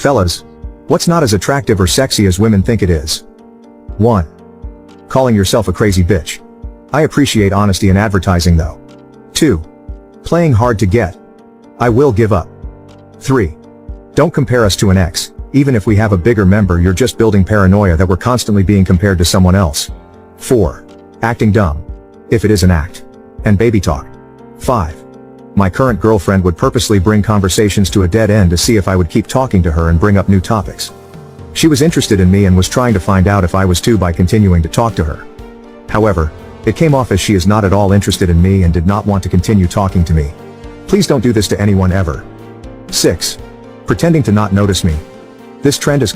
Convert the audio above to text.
Fellas, what's not as attractive or sexy as women think it is? 1. Calling yourself a crazy bitch. I appreciate honesty in advertising though. 2. Playing hard to get. I will give up. 3. Don't compare us to an ex. Even if we have a bigger member, you're just building paranoia that we're constantly being compared to someone else. 4. Acting dumb. If it is an act. And baby talk. 5. My current girlfriend would purposely bring conversations to a dead end to see if I would keep talking to her and bring up new topics. She was interested in me and was trying to find out if I was too by continuing to talk to her. However, it came off as she is not at all interested in me and did not want to continue talking to me. Please don't do this to anyone ever. 6. Pretending to not notice me. This trend is